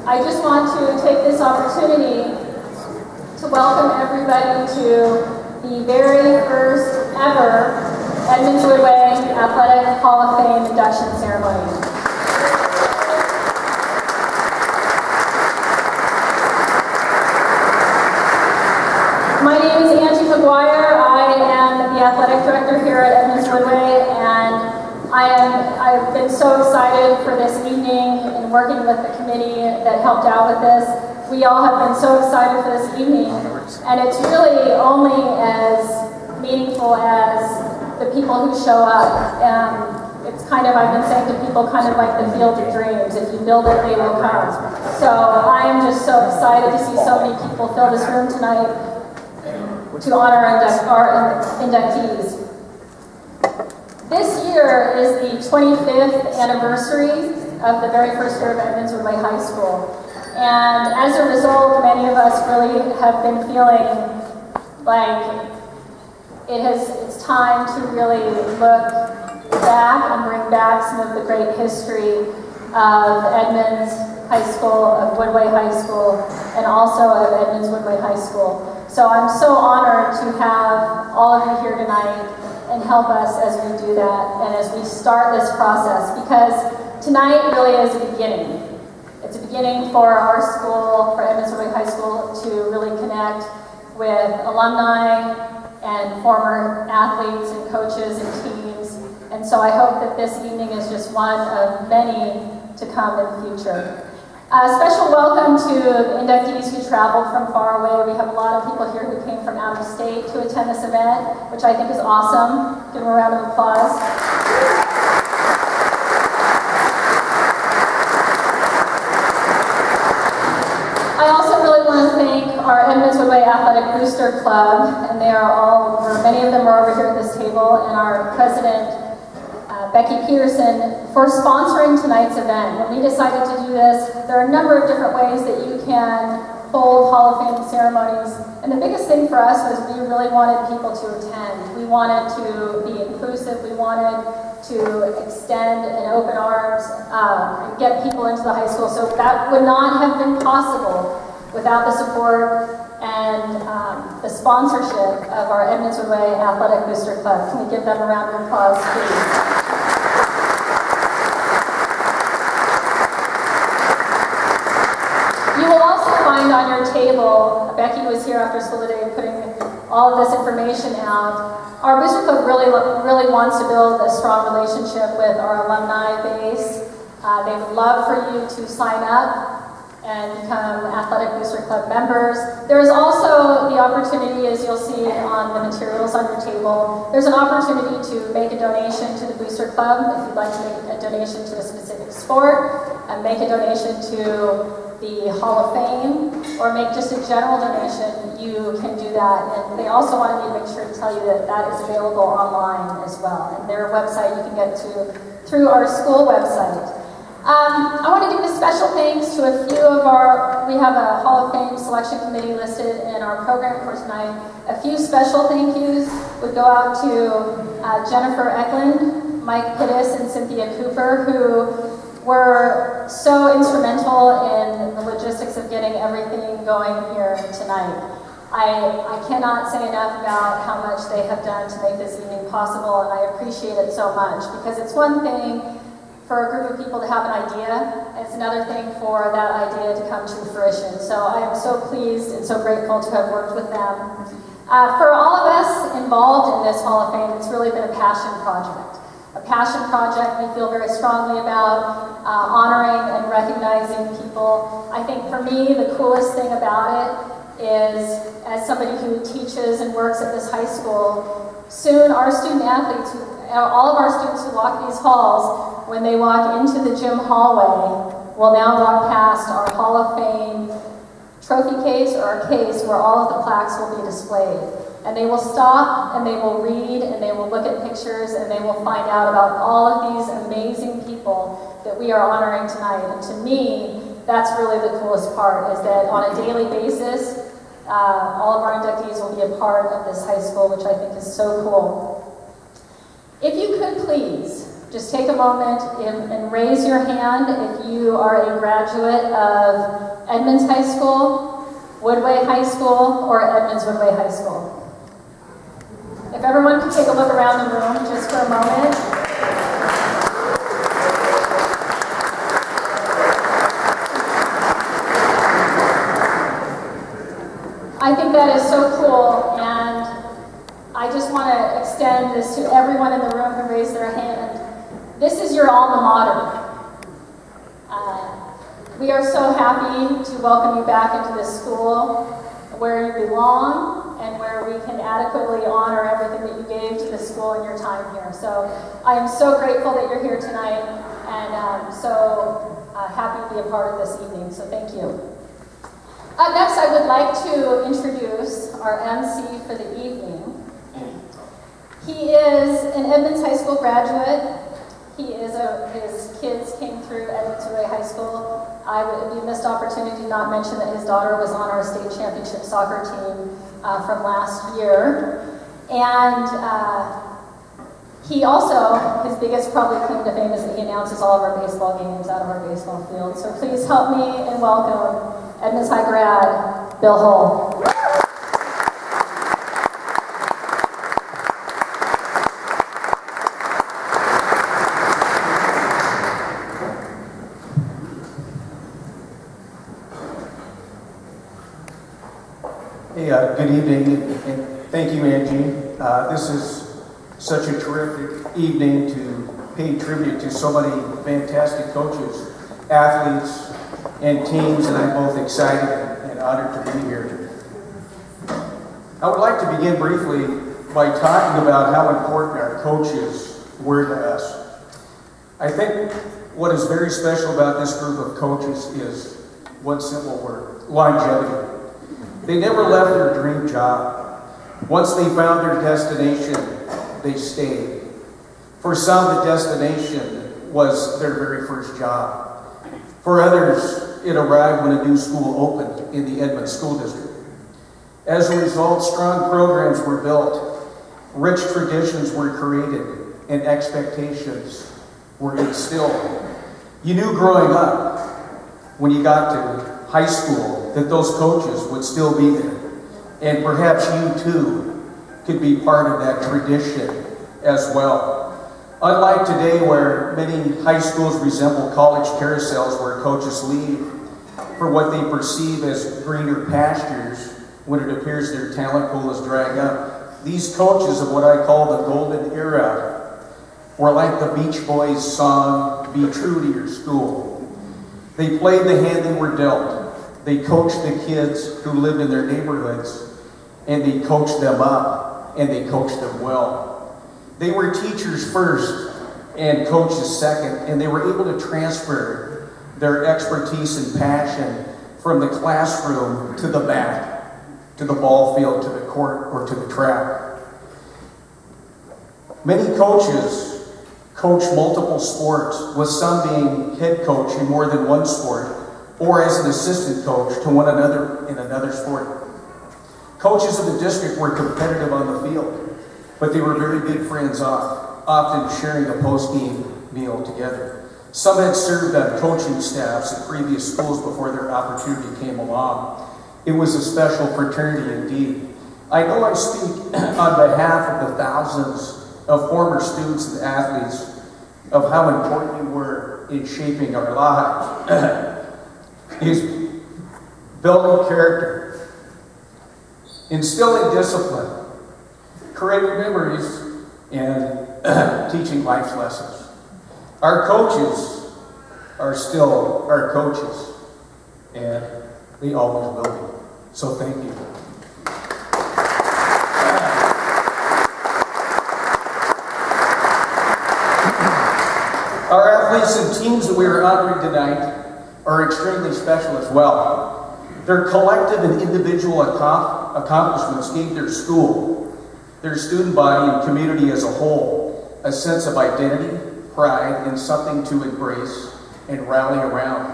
I just want to take this opportunity to welcome everybody to the very first ever Edmonds Woodway Athletic Hall of Fame induction ceremony. My name is Angie McGuire. I am the athletic director here at Edmonds Woodway, and I've been so excited for this evening and working with the committee that helped out with this. We all have been so excited for this evening, and it's really only as meaningful as the people who show up. It's kind of, I've been saying to people, kind of like the field of dreams. If you build it, they will come. So I am just so excited to see so many people fill this room tonight to honor our inductees. This year is the 25th anniversary of the very first year of Edmonds Woodway High School. And as a result, many of us really have been feeling like it's time to really look back and bring back some of the great history of Edmonds High School, of Woodway High School, and also of Edmonds Woodway High School. So I'm so honored to have all of you here tonight and help us as we do that and as we start this process, because tonight really is a beginning. It's a beginning for our school, for Edmonds Woodway High School, to really connect with alumni and former athletes and coaches and teams. And so I hope that this evening is just one of many to come in the future. A special welcome to inductees who traveled from far away. We have a lot of people here who came from out of state to attend this event, which I think is awesome. Give them a round of applause. I also really want to thank our Edmonds Woodway Athletic Booster Club, and they are all, or many of them are over here at this table, and our president, Becky Peterson, for sponsoring tonight's event. When we decided to do this, there are a number of different ways that you can hold Hall of Fame ceremonies, and the biggest thing for us was we really wanted people to attend. We wanted to be inclusive. We wanted to extend an open arms and get people into the high school. So that would not have been possible without the support and the sponsorship of our Edmonds Woodway Athletic Booster Club. Can we give them a round of applause, please? You will also find on your table, Becky was here after school today putting all of this information out. Our Booster Club really wants to build a strong relationship with our alumni base. They would love for you to sign up and become Athletic Booster Club members. There is also the opportunity, as you'll see on the materials on your table, there's an opportunity to make a donation to the Booster Club if you'd like to make a donation to a specific sport, and make a donation to the Hall of Fame, or make just a general donation. You can do that. And they also wanted me to make sure to tell you that that is available online as well. And their website you can get to through our school website. I want to give a special thanks to a few of we have a Hall of Fame selection committee listed in our program for tonight. A few special thank yous would go out to Jennifer Eklund, Mike Pittis, and Cynthia Cooper, who were so instrumental in the logistics of getting everything going here tonight. I cannot say enough about how much they have done to make this evening possible, and I appreciate it so much, because it's one thing for a group of people to have an idea, it's another thing for that idea to come to fruition. So I am so pleased and so grateful to have worked with them. For all of us involved in this Hall of Fame, it's really been a passion project. A passion project we feel very strongly about, honoring and recognizing people. I think for me, the coolest thing about it is, as somebody who teaches and works at this high school, soon our student athletes, all of our students who walk these halls, when they walk into the gym hallway, will now walk past our Hall of Fame trophy case, or our case where all of the plaques will be displayed. And they will stop, and they will read, and they will look at pictures, and they will find out about all of these amazing people that we are honoring tonight. And to me, that's really the coolest part, is that on a daily basis, all of our inductees will be a part of this high school, which I think is so cool. If you could please just take a moment and raise your hand if you are a graduate of Edmonds High School, Woodway High School, or Edmonds Woodway High School. If everyone could take a look around the room just for a moment. I think that is so cool, and I just want to extend this to everyone in the room who raised their hand. This is your alma mater. We are so happy to welcome you back into this school where you belong and where we can adequately honor everything that you gave to the school in your time here. So I am so grateful that you're here tonight, and so happy to be a part of this evening, so thank you. Next, I would like to introduce our MC for the evening. He is an Edmonds High School graduate. His kids came through Edmonds Woodway High School. I would be a missed opportunity to not mention that his daughter was on our state championship soccer team from last year. And he also, his biggest probably claim to fame is that he announces all of our baseball games out of our baseball field. So please help me and welcome Edmonds High grad, Bill Hull. Hey, good evening, and thank you, Angie. This is such a terrific evening to pay tribute to so many fantastic coaches, athletes, and teams, and I'm both excited and honored to be here. I would like to begin briefly by talking about how important our coaches were to us. I think what is very special about this group of coaches is one simple word: longevity. They never left their dream job. Once they found their destination, they stayed. For some, the destination was their very first job. For others, it arrived when a new school opened in the Edmonds School District. As a result, strong programs were built, rich traditions were created, and expectations were instilled. You knew growing up, when you got to high school, that those coaches would still be there. And perhaps you too could be part of that tradition as well. Unlike today, where many high schools resemble college carousels where coaches leave for what they perceive as greener pastures when it appears their talent pool is drying up, these coaches of what I call the golden era were like the Beach Boys song, "Be True to Your School." They played the hand they were dealt. They coached the kids who lived in their neighborhoods, and they coached them up, and they coached them well. They were teachers first and coaches second, and they were able to transfer their expertise and passion from the classroom to the mat, to the ball field, to the court, or to the track. Many coaches coach multiple sports, with some being head coach in more than one sport, or as an assistant coach to one another in another sport. Coaches of the district were competitive on the field, but they were very good friends often sharing a post-game meal together. Some had served on coaching staffs at previous schools before their opportunity came along. It was a special fraternity indeed. I know I speak on behalf of the thousands of former students and athletes of how important you were in shaping our lives. Is building character, instilling discipline, creating memories, and teaching life's lessons. Our coaches are still our coaches, and they always will be. So thank you. Our athletes and teams that we are honoring tonight are extremely special as well. Their collective and individual accomplishments gave their school, their student body, and community as a whole a sense of identity, pride, and something to embrace and rally around.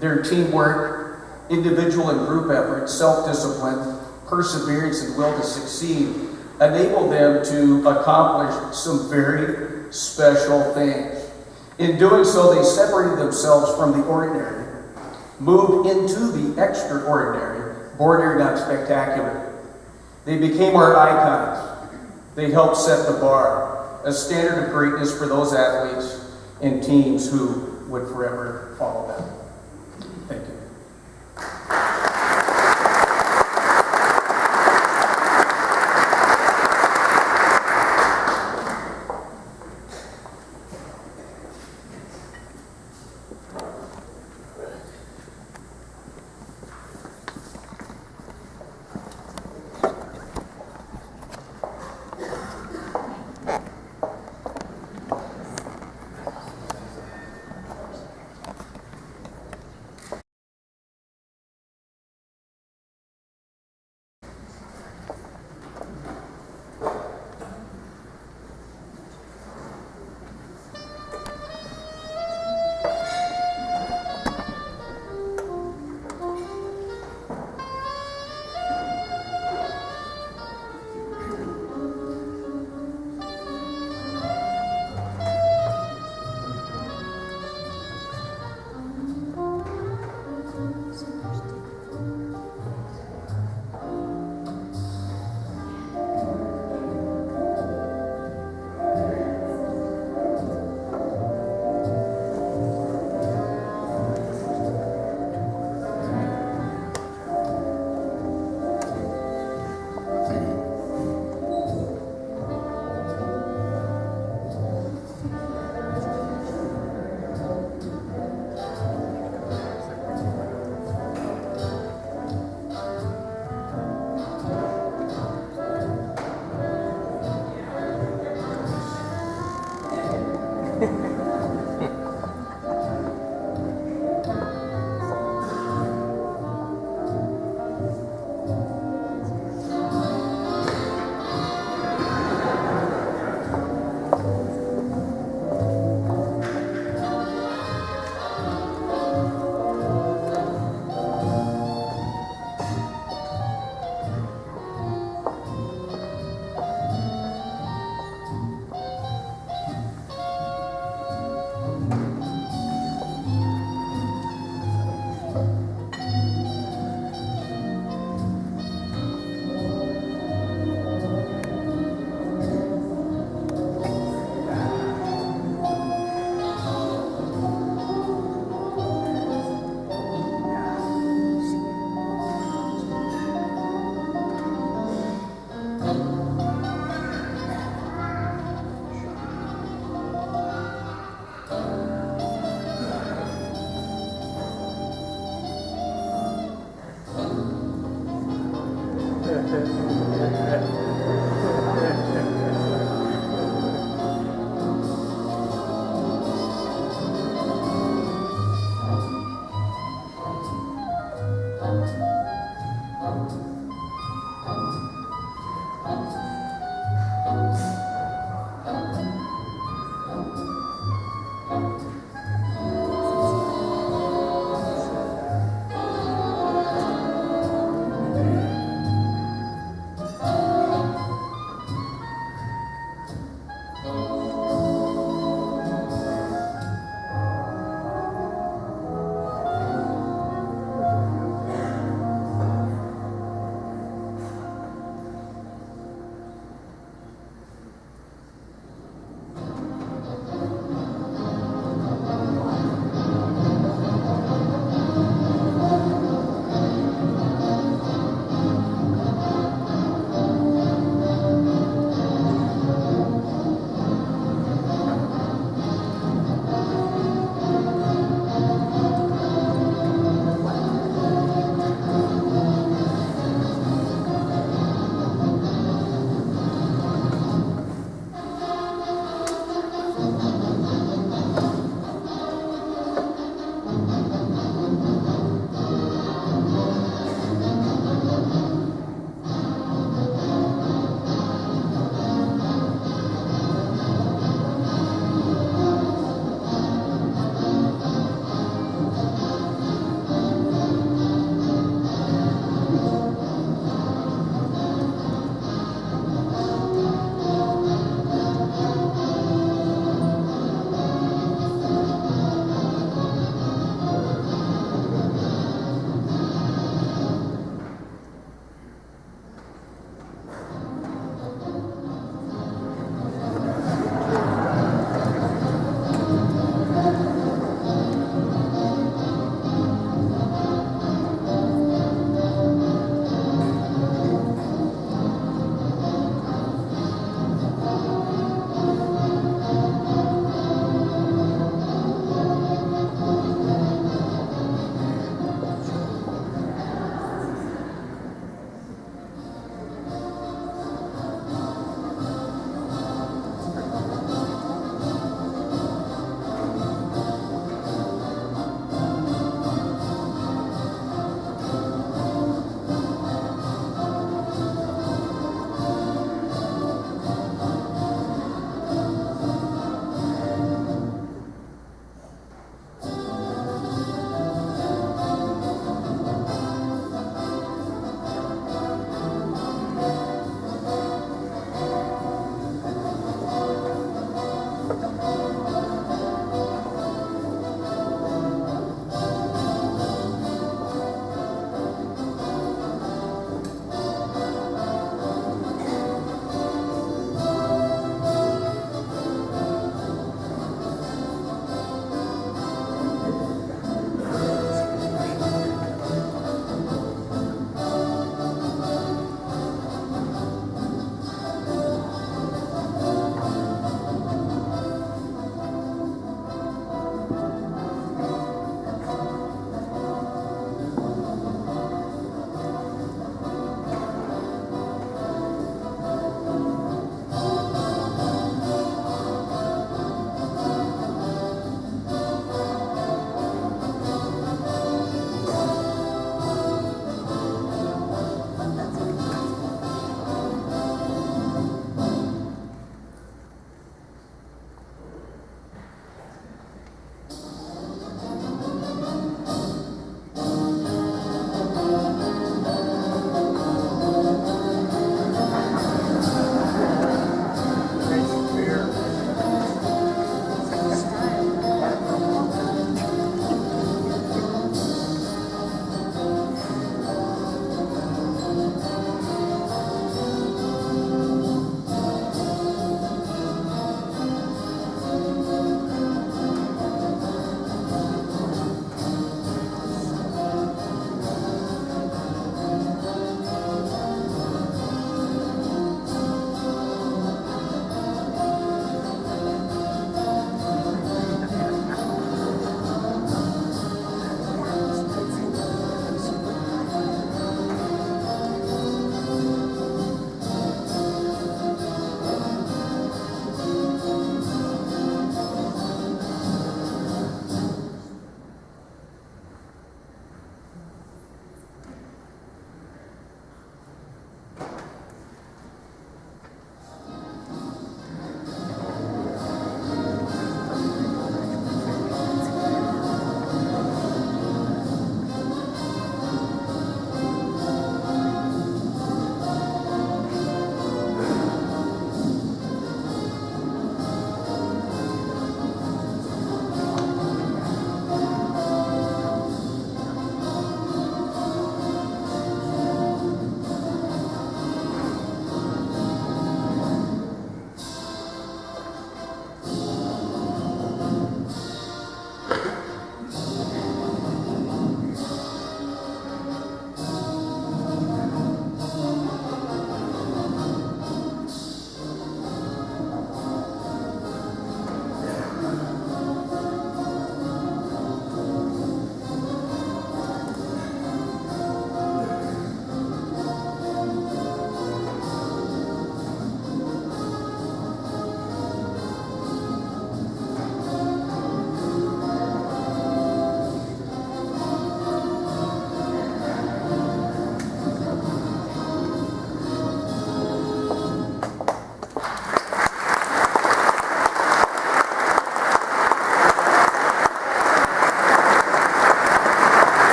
Their teamwork, individual and group effort, self-discipline, perseverance, and will to succeed enabled them to accomplish some very special things. In doing so, they separated themselves from the ordinary, moved into the extraordinary, bordered on spectacular. They became our icons. They helped set the bar, a standard of greatness for those athletes and teams who would forever follow them.